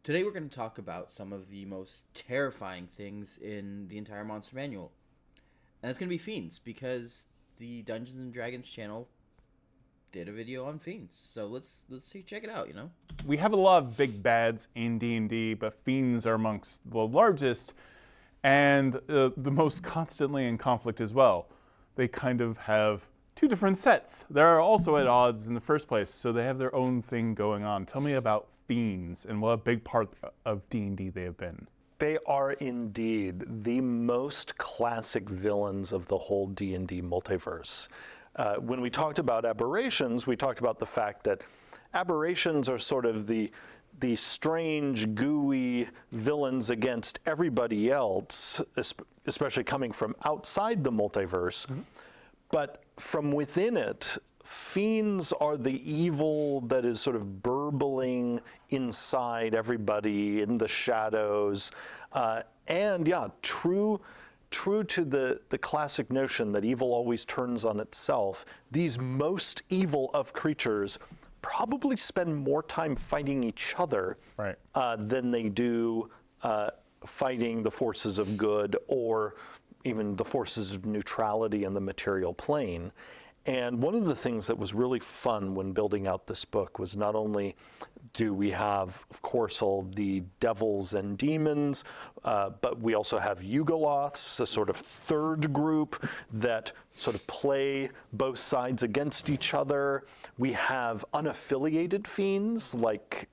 Today we're going to talk about some of the most terrifying things in the entire Monster Manual. And it's going to be Fiends, because the Dungeons and Dragons channel did a video on Fiends. So let's check it out, We have a lot of big bads in D&D, but Fiends are amongst the largest and the most constantly in conflict as well. They kind of have two different sets. They're also at odds in the first place, so they have their own thing going on. Tell me about Fiends and what a big part of D&D they have been. They are indeed the most classic villains of the whole D&D multiverse. When we talked about aberrations, we talked about the fact that aberrations are sort of the strange, gooey villains against everybody else, especially coming from outside the multiverse. Mm-hmm. But from within it, Fiends are the evil that is sort of burbling inside everybody in the shadows. True to the classic notion that evil always turns on itself, these most evil of creatures probably spend more time fighting each other than they do fighting the forces of good or even the forces of neutrality in the material plane. And one of the things that was really fun when building out this book was not only do we have, of course, all the devils and demons, but we also have Yugoloths, a sort of third group that sort of play both sides against each other. We have unaffiliated fiends like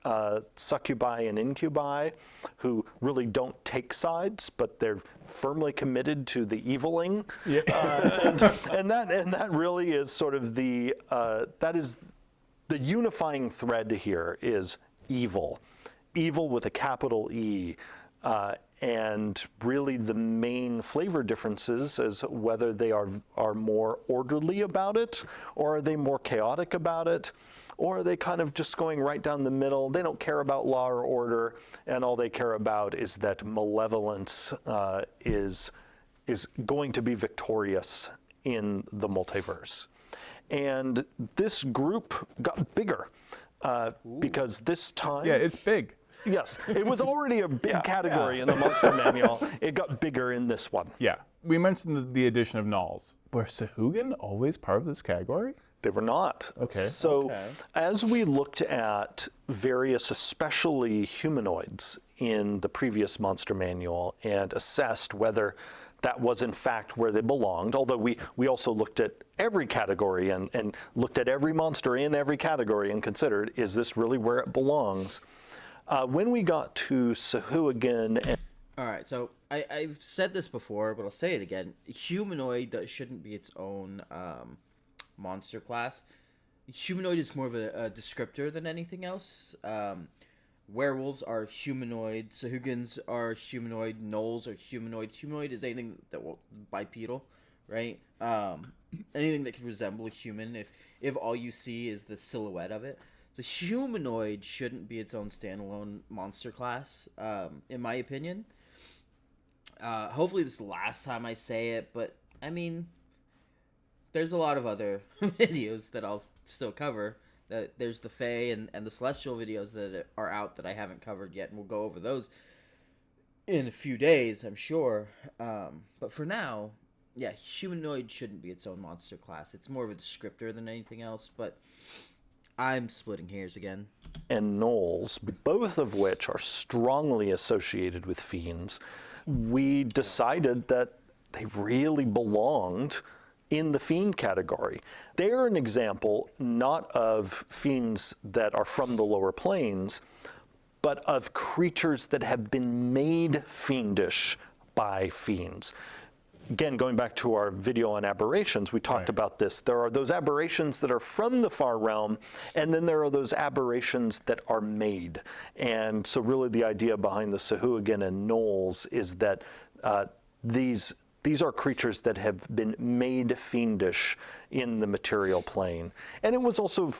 succubi and incubi, who really don't take sides, but they're firmly committed to the eviling. Yeah. And that really is sort of the unifying thread here is evil with a capital E. And really the main flavor differences is whether they are more orderly about it, or are they more chaotic about it, or are they kind of just going right down the middle? They don't care about law or order, and all they care about is that malevolence is going to be victorious in the multiverse. And this group got bigger because this time... Yeah, it's big. Yes, it was already a big category in the Monster Manual. It got bigger in this one. Yeah, we mentioned the addition of Gnolls. Were Sahuagin always part of this category? They were not. Okay. So as we looked at various, especially humanoids, in the previous Monster Manual and assessed whether that was in fact where they belonged, although we also looked at every category and looked at every monster in every category and considered, is this really where it belongs? When we got to Sahuagin... All right, so I've said this before, but I'll say it again. Humanoid shouldn't be its own monster class. Humanoid is more of a descriptor than anything else. Werewolves are humanoid. Sahuagins are humanoid. Gnolls are humanoid. Humanoid is anything that will bipedal, right? Anything that can resemble a human. If all you see is the silhouette of it. So humanoid shouldn't be its own standalone monster class, in my opinion. Hopefully this is the last time I say it, but I mean, there's a lot of other videos that I'll still cover. There's the Fae and the Celestial videos that are out that I haven't covered yet, and we'll go over those in a few days, I'm sure. But for now, yeah, humanoid shouldn't be its own monster class. It's more of a descriptor than anything else, but I'm splitting hairs again. And Gnolls, both of which are strongly associated with Fiends, we decided that they really belonged in the Fiend category. They're an example not of Fiends that are from the lower planes, but of creatures that have been made fiendish by Fiends. Again, going back to our video on aberrations, we talked about this. There are those aberrations that are from the far realm, and then there are those aberrations that are made. And so really the idea behind the Sahuagin and Gnolls is that these are creatures that have been made fiendish in the material plane. And it was also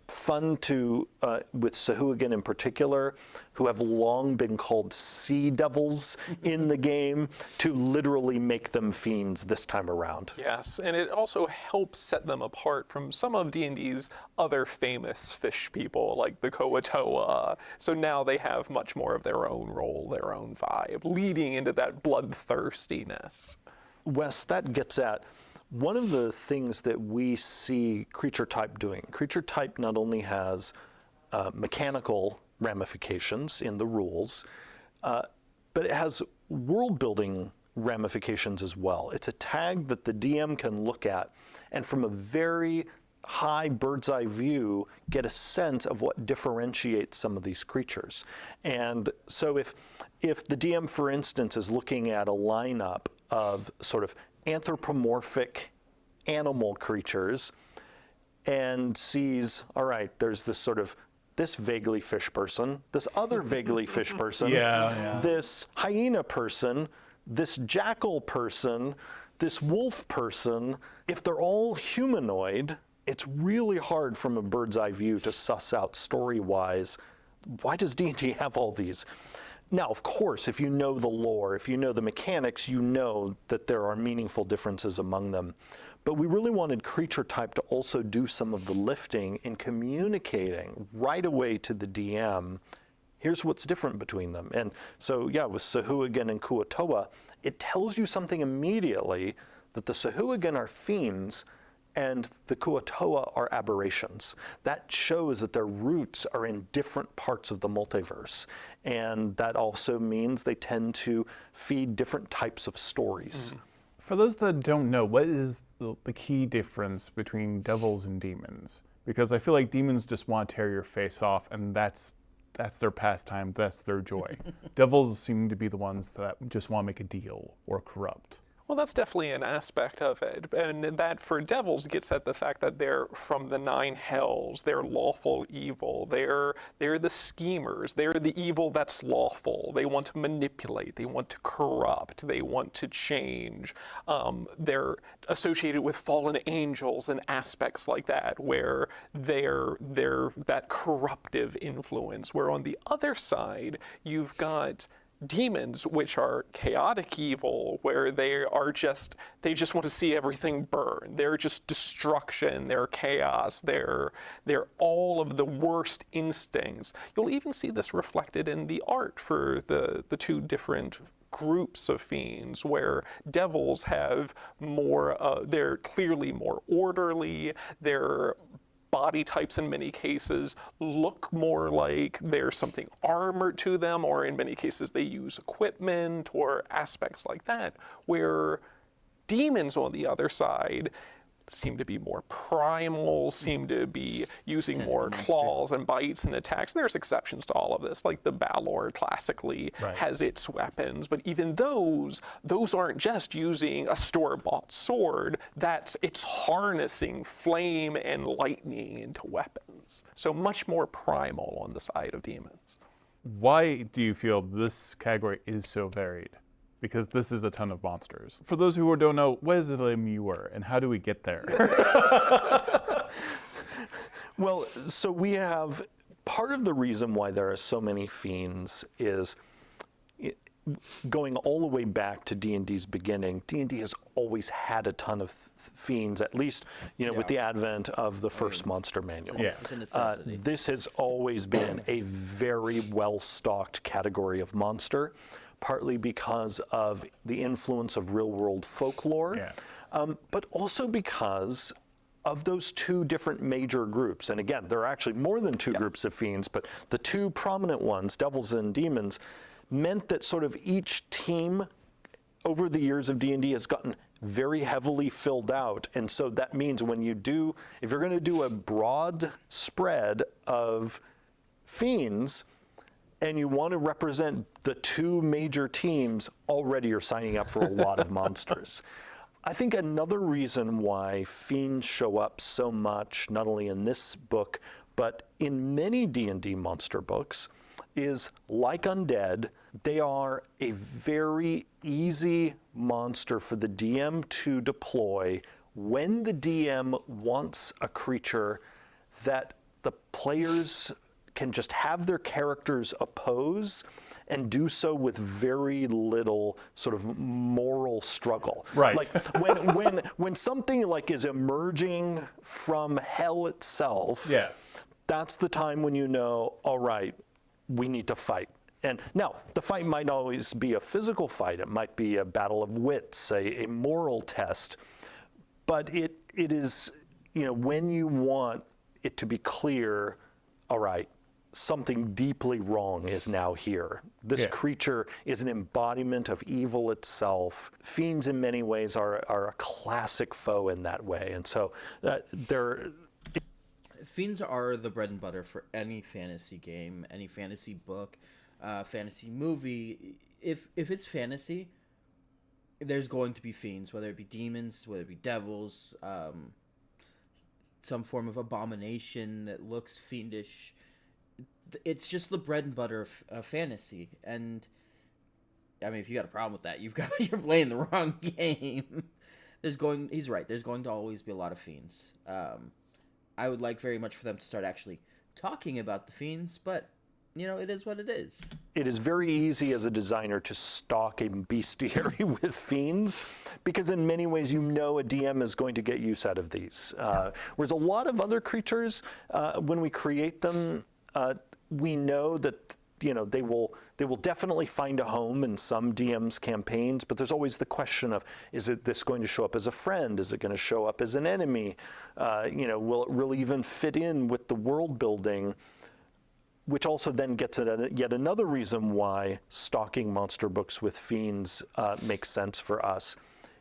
fun to, with Sahuagin in particular, who have long been called sea devils in the game, to literally make them fiends this time around. Yes, and it also helps set them apart from some of D&D's other famous fish people, like the Koatoa. So now they have much more of their own role, their own vibe, leading into that bloodthirstiness. Wes, that gets at one of the things that we see creature type doing. Creature type not only has mechanical ramifications in the rules, but it has world building ramifications as well. It's a tag that the DM can look at and from a very high bird's eye view get a sense of what differentiates some of these creatures. And so if the DM, for instance, is looking at a lineup of sort of anthropomorphic animal creatures and sees, all right, there's this vaguely fish person, this other vaguely fish person, this hyena person, this jackal person, this wolf person. If they're all humanoid, it's really hard from a bird's eye view to suss out story-wise, why does D&D have all these? Now, of course, if you know the lore, if you know the mechanics, you know that there are meaningful differences among them. But we really wanted creature type to also do some of the lifting in communicating right away to the DM, here's what's different between them. And so, yeah, with Sahuagin and Kuatoa, it tells you something immediately, that the Sahuagin are fiends and the Kuatoa are aberrations. That shows that their roots are in different parts of the multiverse. And that also means they tend to feed different types of stories. For those that don't know, what is the key difference between devils and demons? Because I feel like demons just want to tear your face off, and that's their pastime, that's their joy. Devils seem to be the ones that just want to make a deal or corrupt. Well, that's definitely an aspect of it, and that for devils gets at the fact that they're from the nine hells, they're lawful evil, they're the schemers, they're the evil that's lawful, they want to manipulate, they want to corrupt, they want to change. They're associated with fallen angels and aspects like that, where they're that corruptive influence, where on the other side, you've got demons, which are chaotic evil, where they just want to see everything burn. They're just destruction, they're chaos, they're all of the worst instincts. You'll even see this reflected in the art for the two different groups of fiends, where devils have more, they're clearly more orderly, they're body types in many cases look more like there's something armored to them, or in many cases they use equipment or aspects like that, where demons on the other side seem to be more primal, seem to be using more claws and bites and attacks. There's exceptions to all of this, like the Balor classically has its weapons, but even those aren't just using a store-bought sword, it's harnessing flame and lightning into weapons. So much more primal on the side of demons. Why do you feel this category is so varied? Because this is a ton of monsters. For those who don't know, what is a lemure and how do we get there? Well, so we have, part of the reason why there are so many fiends is going all the way back to D&D's beginning. D&D has always had a ton of fiends, at least with the advent of the first monster manual. It's a necessity. This has always been a very well-stocked category of monster, partly because of the influence of real-world folklore, but also because of those two different major groups. And again, there are actually more than two groups of fiends, but the two prominent ones, devils and demons, meant that sort of each team over the years of D&D has gotten very heavily filled out. And so that means if you're going to do a broad spread of fiends, and you want to represent the two major teams, already you're signing up for a lot of monsters. I think another reason why fiends show up so much, not only in this book, but in many D&D monster books, is like undead, they are a very easy monster for the DM to deploy when the DM wants a creature that the players can just have their characters oppose and do so with very little sort of moral struggle. Right. Like when something like is emerging from hell itself, Yeah. that's the time when you know, all right, we need to fight. And now, the fight might always be a physical fight. It might be a battle of wits, a moral test. But it is, when you want it to be clear, all right, something deeply wrong is now here. This creature is an embodiment of evil itself. Fiends, in many ways, are a classic foe in that way. And so they're... Fiends are the bread and butter for any fantasy game, any fantasy book, fantasy movie. If it's fantasy, there's going to be fiends, whether it be demons, whether it be devils, some form of abomination that looks fiendish. It's just the bread and butter of fantasy. And I mean, if you got a problem with that, you're playing the wrong game. He's right. There's going to always be a lot of fiends. I would like very much for them to start actually talking about the fiends, but it is what it is. It is very easy as a designer to stock a bestiary with fiends, because in many ways a DM is going to get use out of these. Whereas a lot of other creatures, when we create them, we know that they will definitely find a home in some DM's campaigns, but there's always the question of, is this going to show up as a friend? Is it going to show up as an enemy? Will it really even fit in with the world building? Which also then gets at yet another reason why stocking monster books with fiends makes sense for us,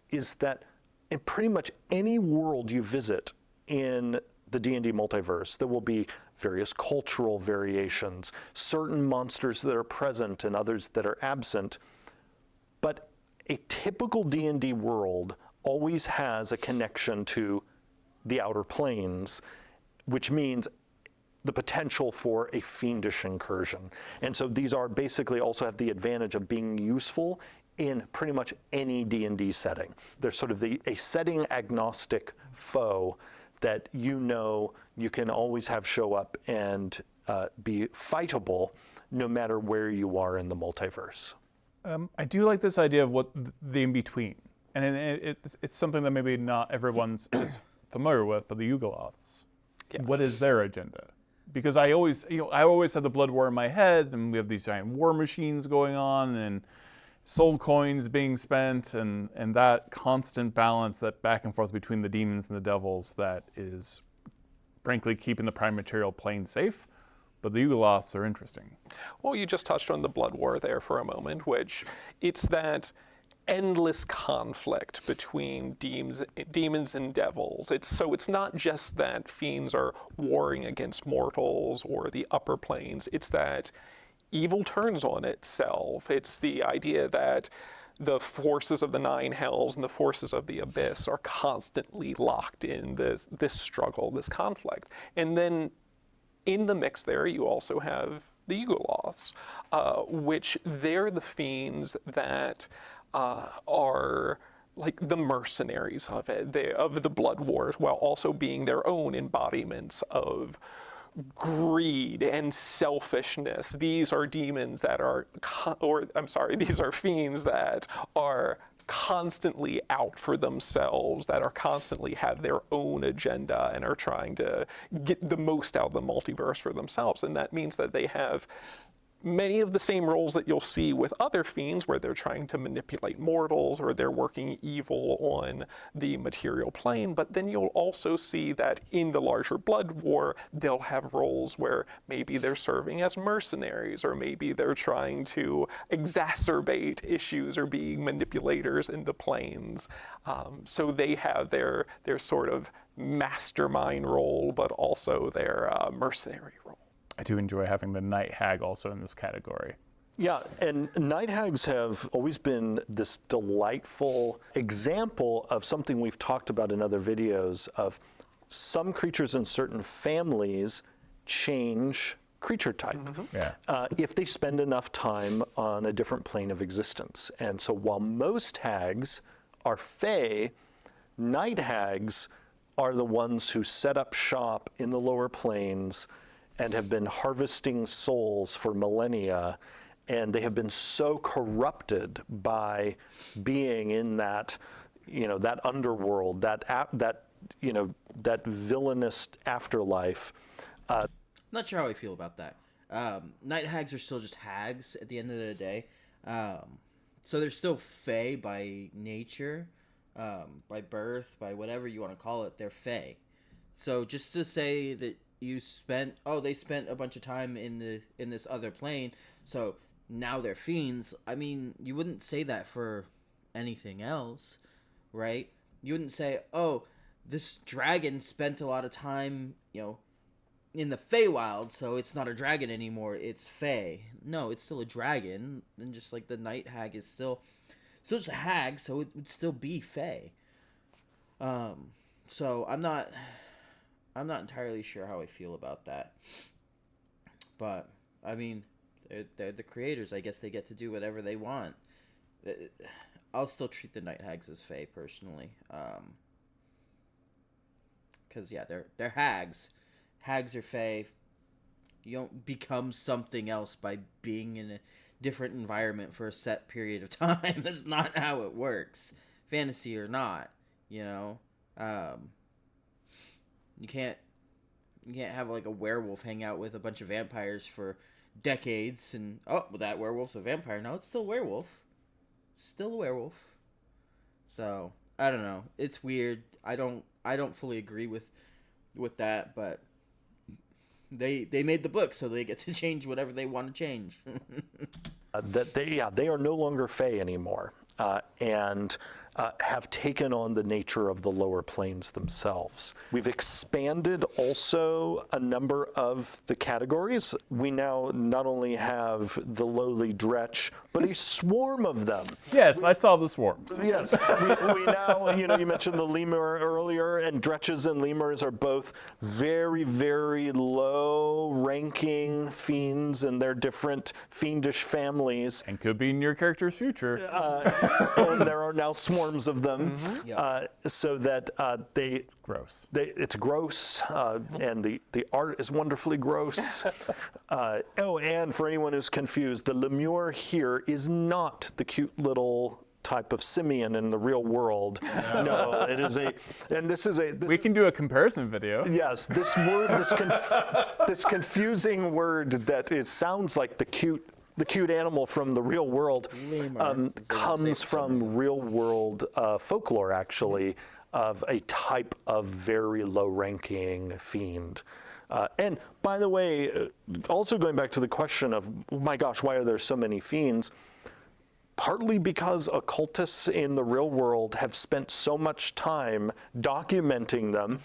is that in pretty much any world you visit in the D&D multiverse, there will be various cultural variations, certain monsters that are present and others that are absent. But a typical D&D world always has a connection to the outer planes, which means the potential for a fiendish incursion. And so these are basically also have the advantage of being useful in pretty much any D&D setting. They're sort of a setting agnostic foe that you can always have show up and be fightable no matter where you are in the multiverse. I do like this idea of what the in-between. And it's something that maybe not everyone's is familiar with, but the Yugoloths. Yes. What is their agenda? Because I always have the Blood War in my head, and we have these giant war machines going on, and soul coins being spent, and that constant balance, that back and forth between the demons and the devils, that is frankly keeping the prime material plane safe. But the Yugoloths are interesting. Well, you just touched on the Blood War there for a moment, which it's that endless conflict between demons and devils. It's not just that fiends are warring against mortals or the upper planes. It's that evil turns on itself. It's the idea that the forces of the nine hells and the forces of the abyss are constantly locked in this struggle, this conflict. And then in the mix there, you also have the Yugoloths, which they're the fiends that are like the mercenaries of it, of the Blood Wars, while also being their own embodiments of greed and selfishness. These are demons that are, these are fiends that are constantly out for themselves, that are constantly have their own agenda and are trying to get the most out of the multiverse for themselves. And that means that they have many of the same roles that you'll see with other fiends, where they're trying to manipulate mortals or they're working evil on the material plane. But then you'll also see that in the larger Blood War, they'll have roles where maybe they're serving as mercenaries, or maybe they're trying to exacerbate issues or being manipulators in the planes. So they have their sort of mastermind role, but also their mercenary role. I do enjoy having the Night Hag also in this category. Yeah, and night hags have always been this delightful example of something we've talked about in other videos, of some creatures in certain families change creature type if they spend enough time on a different plane of existence. And so while most hags are fae, Night hags are the ones who set up shop in the lower planes and have been harvesting souls for millennia, and they have been so corrupted by being in that, that underworld, that villainous afterlife. Not sure how I feel about that. Night hags are still just hags at the end of the day. So they're still fae by nature, by birth, by whatever you want to call it. They're fae. So just to say that they spent a bunch of time in this other plane, so now they're fiends. I mean, you wouldn't say that for anything else, right? You wouldn't say, oh, this dragon spent a lot of time, in the Feywild, so it's not a dragon anymore, it's Fey. No, it's still a dragon, and just like the night hag is still just a hag, so it would still be Fey. So I'm not entirely sure how I feel about that. But I mean, they're the creators. I guess they get to do whatever they want. I'll still treat the night hags as Fey personally. Because yeah, they're hags. Hags are fae. You don't become something else by being in a different environment for a set period of time. That's not how it works. Fantasy or not, You can't have like a werewolf hang out with a bunch of vampires for decades and that werewolf's a vampire. No, it's still a werewolf. It's still a werewolf. So I don't know. It's weird. I don't fully agree with that, but they made the book, so they get to change whatever they want to change. They are no longer fae anymore, and have taken on the nature of the lower planes themselves. We've expanded also a number of the categories. We now not only have the lowly dretch, but a swarm of them. Yes, I saw the swarms. Yes, we now, you mentioned the lemur earlier, and dretches and lemurs are both very, very low-ranking fiends in their different fiendish families. And could be in your character's future. And there are now swarms of them, so that It's gross. it's gross, and the art is wonderfully gross. And for anyone who's confused, the lemur here is not the cute little type of simian in the real world. No, it is We can do a comparison video. Yes, this word, this confusing word that sounds like the cute animal from the real world comes from real world folklore, actually, of a type of very low-ranking fiend. And by the way, also going back to the question of, oh my gosh, why are there so many fiends? Partly because occultists in the real world have spent so much time documenting them.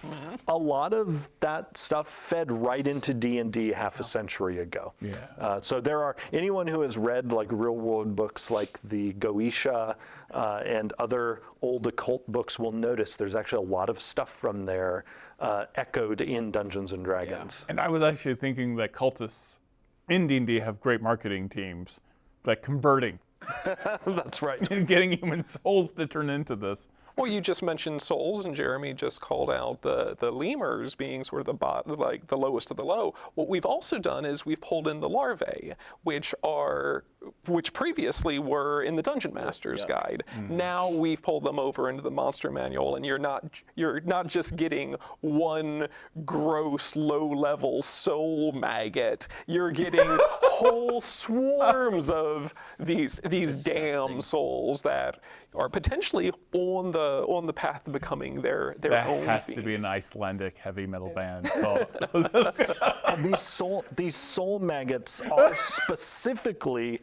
A lot of that stuff fed right into D&D half a century ago. Yeah. So there are, anyone who has read like real world books like the Goetia and other old occult books will notice there's actually a lot of stuff from there echoed in Dungeons and Dragons. And I was actually thinking that cultists in D&D have great marketing teams, like converting. That's right. Getting human souls to turn into this. Well, you just mentioned souls, and Jeremy just called out the lemurs being sort of the lowest of the low. What we've also done is we've pulled in the larvae, which previously were in the Dungeon Master's Guide. Mm-hmm. Now we've pulled them over into the Monster Manual, and you're not just getting one gross low-level soul maggot. You're getting whole swarms of these damn souls that are potentially on the path to becoming their own. That has fiend. to be an Icelandic heavy metal band. And these soul maggots are specifically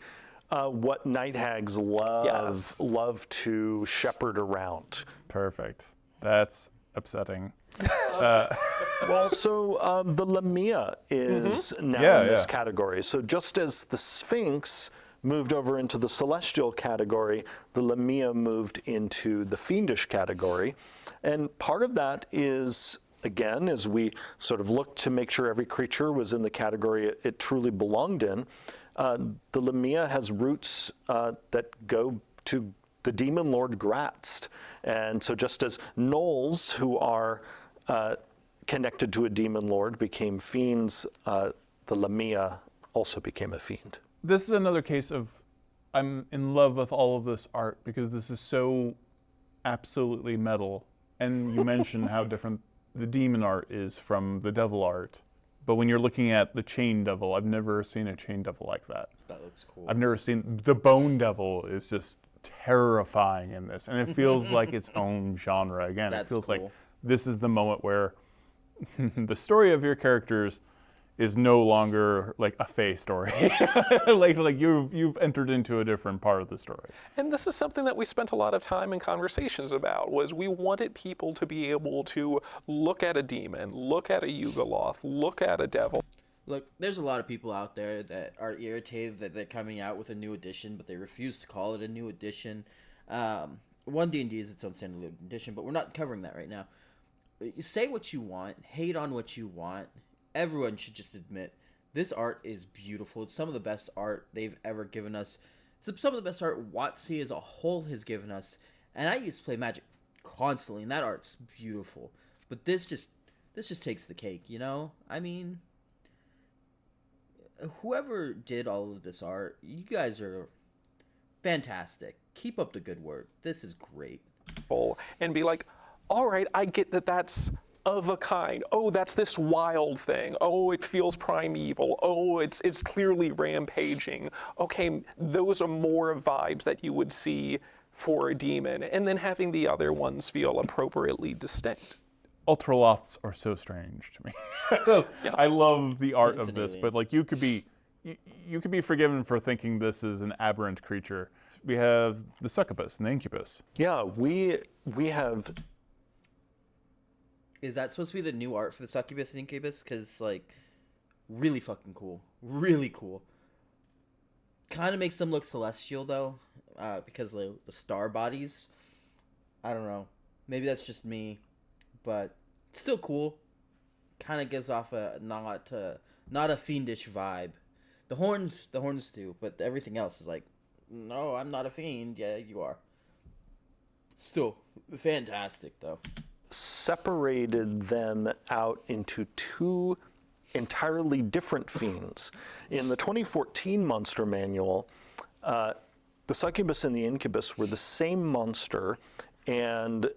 what night hags love to shepherd around. Perfect. That's upsetting. Also, the Lamia is now in this category. So just as the Sphinx moved over into the celestial category, the Lamia moved into the fiendish category. And part of that is, again, as we sort of looked to make sure every creature was in the category it truly belonged in, the Lamia has roots that go to the demon lord Gratst. And so just as gnolls who are connected to a demon lord became fiends, the Lamia also became a fiend. This is another case of I'm in love with all of this art because this is so absolutely metal. And you mentioned how different the demon art is from the devil art. But when you're looking at the chain devil, I've never seen a chain devil like that. That looks cool. I've never seen, the bone devil is just terrifying in this. And it feels like its own genre. Again, That's it feels cool. like this is the moment where the story of your characters is no longer like a Fae story. like you've entered into a different part of the story. And this is something that we spent a lot of time in conversations about, was we wanted people to be able to look at a demon, look at a Yugoloth, look at a devil. Look, there's a lot of people out there that are irritated that they're coming out with a new edition, but they refuse to call it a new edition. One D&D is its own standalone edition, but we're not covering that right now. Say what you want, hate on what you want. Everyone should just admit this art is beautiful. It's some of the best art they've ever given us. It's some of the best art WotC as a whole has given us. And I used to play Magic constantly, and that art's beautiful. But this just takes the cake, you know? I mean, whoever did all of this art, you guys are fantastic. Keep up the good work. This is great. And be like, all right, I get that that's of a kind. Oh, that's this wild thing. Oh, it feels primeval. Oh, it's clearly rampaging. Okay, those are more vibes that you would see for a demon, and then having the other ones feel appropriately distinct. Ultraloths are so strange to me. Yeah. I love the art of this, but like you could be forgiven for thinking this is an aberrant creature. We have the succubus and the incubus. Yeah, we have. Is that supposed to be the new art for the succubus and incubus? Because, like, really fucking cool. Really cool. Kind of makes them look celestial, though, because the star bodies. I don't know. Maybe that's just me, but it's still cool. Kind of gives off a not a fiendish vibe. The horns do, but everything else is like, no, I'm not a fiend. Yeah, you are. Still fantastic, though. Separated them out into two entirely different fiends. In the 2014 monster manual, the succubus and the incubus were the same monster, and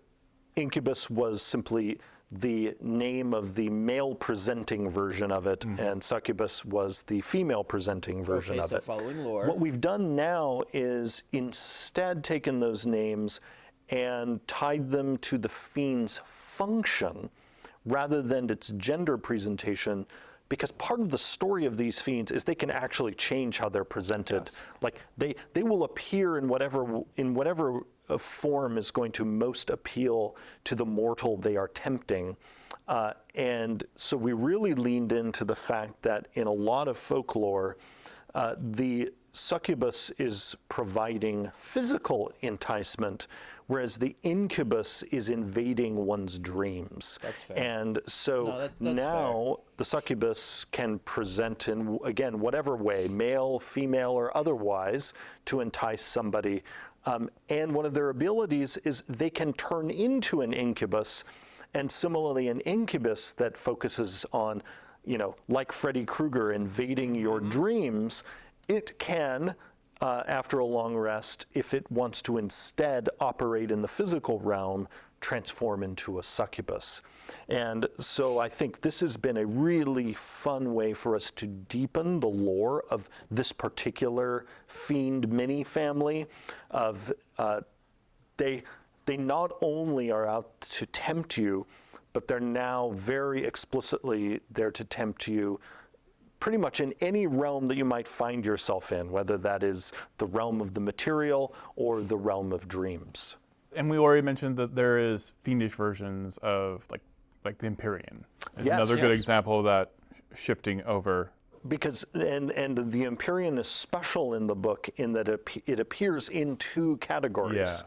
incubus was simply the name of the male presenting version of it, and succubus was the female presenting version of it. Following lore. What we've done now is instead taken those names and tied them to the fiend's function rather than its gender presentation, because part of the story of these fiends is they can actually change how they're presented. Yes. Like they will appear in whatever form is going to most appeal to the mortal they are tempting. And so we really leaned into the fact that in a lot of folklore, the succubus is providing physical enticement, whereas the incubus is invading one's dreams. That's fair. And so now the succubus can present in, again, whatever way, male, female, or otherwise, to entice somebody. And one of their abilities is they can turn into an incubus, and similarly an incubus that focuses on, like Freddy Krueger, invading your dreams. It can, after a long rest, if it wants to instead operate in the physical realm, transform into a succubus. And so I think this has been a really fun way for us to deepen the lore of this particular fiend mini family. They not only are out to tempt you, but they're now very explicitly there to tempt you pretty much in any realm that you might find yourself in, whether that is the realm of the material or the realm of dreams. And we already mentioned that there is fiendish versions of like the Empyrean. It's another good example of that shifting over. Because and the Empyrean is special in the book in that it appears in two categories.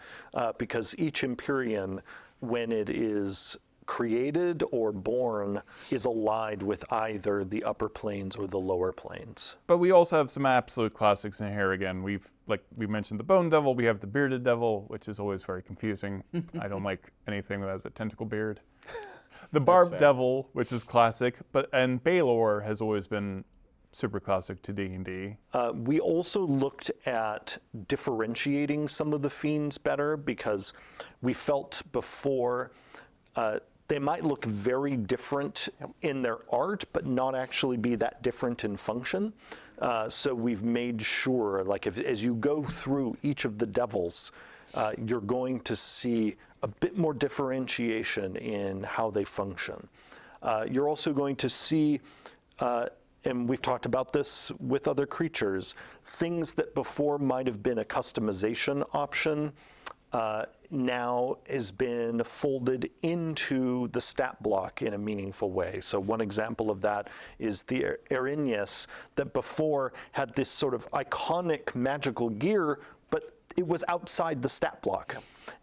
Because each Empyrean, when it is created or born is allied with either the upper planes or the lower planes. But we also have some absolute classics in here again. We mentioned the Bone Devil, we have the Bearded Devil, which is always very confusing. I don't like anything that has a tentacle beard. The Barbed Devil, which is classic, and Balor has always been super classic to D&D. We also looked at differentiating some of the fiends better because we felt before they might look very different in their art, but not actually be that different in function. So we've made sure, like as you go through each of the devils, you're going to see a bit more differentiation in how they function. You're also going to see, and we've talked about this with other creatures, things that before might have been a customization option now has been folded into the stat block in a meaningful way. So one example of that is the Erinyes that before had this sort of iconic magical gear, but it was outside the stat block.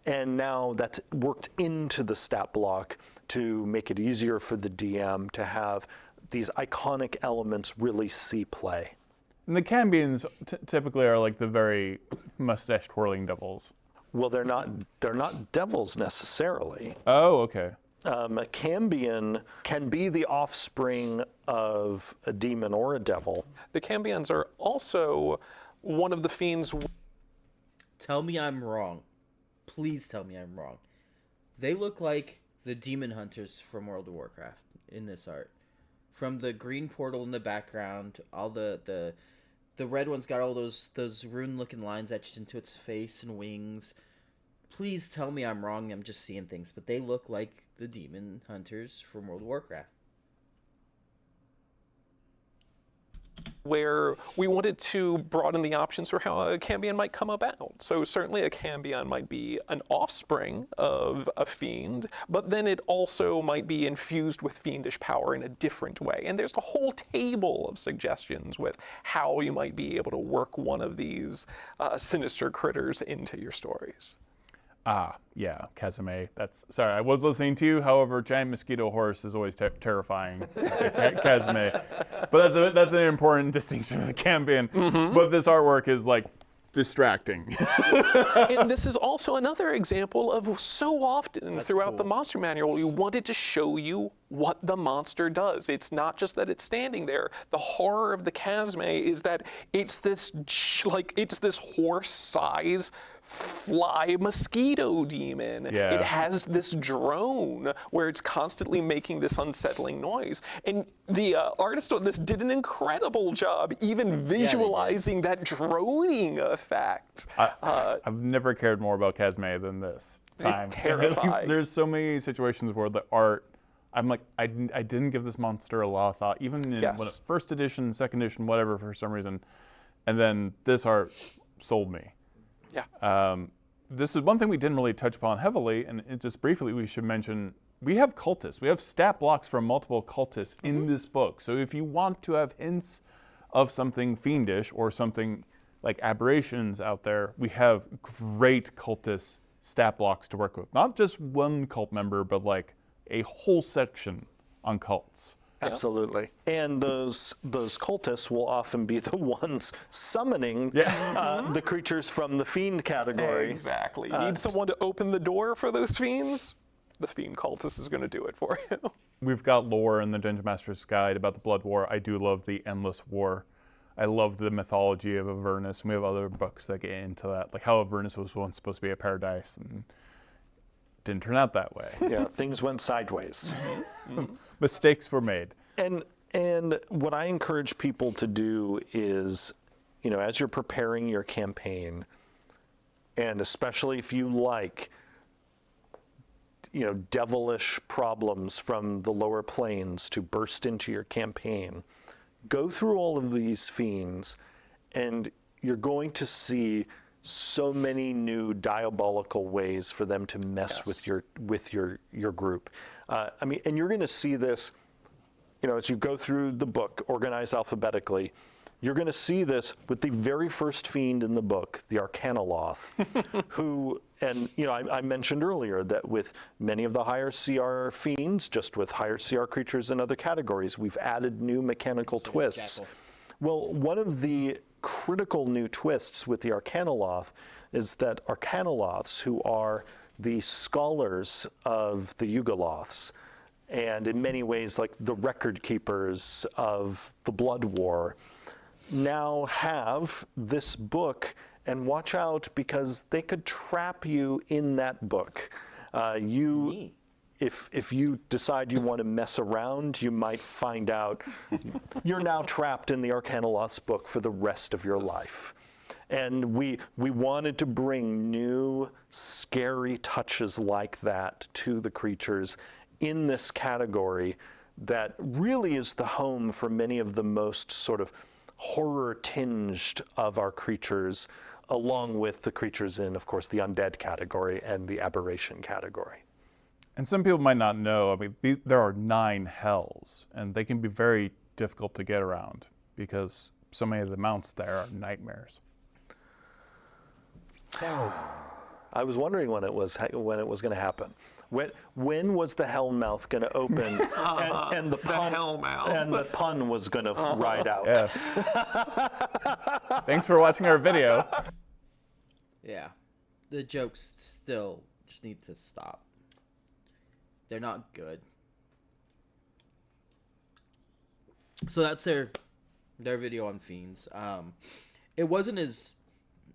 And now that's worked into the stat block to make it easier for the DM to have these iconic elements really see play. And the Cambions typically are like the very mustache twirling devils. Well, they're not devils necessarily. Oh, okay. A Cambion can be the offspring of a demon or a devil. The Cambions are also one of the fiends. Tell me I'm wrong. Please tell me I'm wrong. They look like the demon hunters from World of Warcraft in this art. From the green portal in the background, all the red one's got all those rune-looking lines etched into its face and wings. Please tell me I'm wrong. I'm just seeing things, but they look like the demon hunters from World of Warcraft. Where we wanted to broaden the options for how a Cambion might come about. So certainly a Cambion might be an offspring of a fiend, but then it also might be infused with fiendish power in a different way. And there's a whole table of suggestions with how you might be able to work one of these sinister critters into your stories. Ah, yeah, Kazame. Sorry, I was listening to you. However, giant mosquito horse is always terrifying. Kazame. But that's an important distinction of the Cambion. Mm-hmm. But this artwork is like distracting. And this is also another example of so often throughout the monster manual, we wanted to show you what the monster does. It's not just that it's standing there. The horror of the Kazme is that it's this horse-size fly mosquito demon. Yeah. It has this drone where it's constantly making this unsettling noise. And the artist on this did an incredible job even visualizing that droning effect. I've never cared more about Kazme than this time. Terrifying. There's so many situations where the art, I'm like, I didn't give this monster a lot of thought, even in first edition, second edition, whatever, for some reason. And then this art sold me. Yeah. This is one thing we didn't really touch upon heavily, and just briefly we should mention, we have cultists. We have stat blocks from multiple cultists in this book. So if you want to have hints of something fiendish or something like aberrations out there, we have great cultist stat blocks to work with. Not just one cult member, but like a whole section on cults. Absolutely. And those cultists will often be the ones summoning the creatures from the fiend category. Exactly. You need someone to open the door for those fiends? The fiend cultist is going to do it for you. We've got lore in the Dungeon Master's Guide about the Blood War. I do love the Endless War. I love the mythology of Avernus, and we have other books that get into that, like how Avernus was once supposed to be a paradise and didn't turn out that way. Yeah, things went sideways. Mistakes were made. And what I encourage people to do is, as you're preparing your campaign, and especially if you like, devilish problems from the lower planes to burst into your campaign, go through all of these fiends, and you're going to see so many new diabolical ways for them to mess with your group. And you're going to see this, as you go through the book, organized alphabetically. You're going to see this with the very first fiend in the book, the Arcanoloth, who, and I mentioned earlier that with many of the higher CR fiends, just with higher CR creatures in other categories, we've added new mechanical twists. Jackal. Well, one of the critical new twists with the Arcanoloth is that Arcanoloths, who are the scholars of the Yugoloths, and in many ways like the record keepers of the Blood War, now have this book, and watch out because they could trap you in that book. If you decide you want to mess around, you might find out you're now trapped in the Arcanoloth's book for the rest of your life. And we wanted to bring new, scary touches like that to the creatures in this category that really is the home for many of the most sort of horror-tinged of our creatures, along with the creatures in, of course, the undead category and the aberration category. And some people might not know, I mean, there are 9 hells, and they can be very difficult to get around because so many of the mounts there are nightmares. I was wondering when it was going to happen. When was the hell mouth going to open and the pun was going to ride out? Yeah. Thanks for watching our video. Yeah. The jokes still just need to stop. They're not good. So that's their video on Fiends. It wasn't as,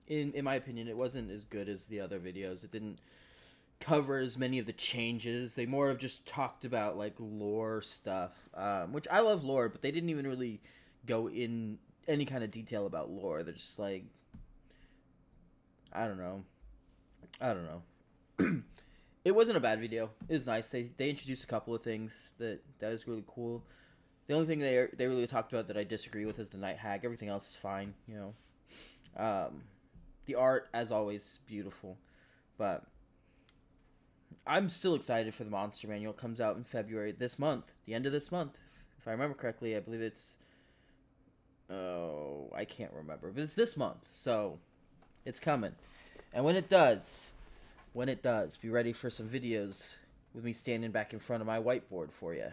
in my opinion, it wasn't as good as the other videos. It didn't cover as many of the changes. They more of just talked about like lore stuff, which I love lore, but they didn't even really go in any kind of detail about lore. They're just like, I don't know. It wasn't a bad video. It was nice. They introduced a couple of things that was really cool. The only thing they really talked about that I disagree with is the Night Hag. Everything else is fine, The art, as always, beautiful. But I'm still excited for the Monster Manual. It comes out in February this month, the end of this month. If I remember correctly, I believe it's... Oh, I can't remember. But it's this month, so it's coming. And when it does, be ready for some videos with me standing back in front of my whiteboard for you.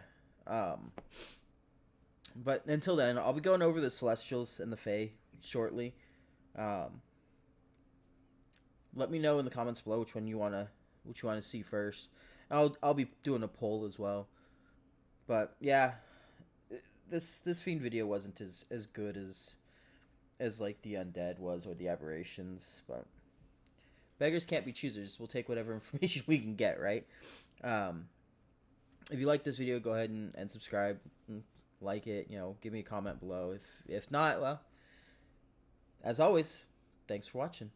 But until then, I'll be going over the Celestials and the Fae shortly. Let me know in the comments below which one you wanna see first. I'll be doing a poll as well. But yeah, this Fiend video wasn't as good as like the Undead was or the Aberrations, but beggars can't be choosers. We'll take whatever information we can get, right? If you like this video, go ahead and subscribe, and like it. Give me a comment below. If not, well, as always, thanks for watching.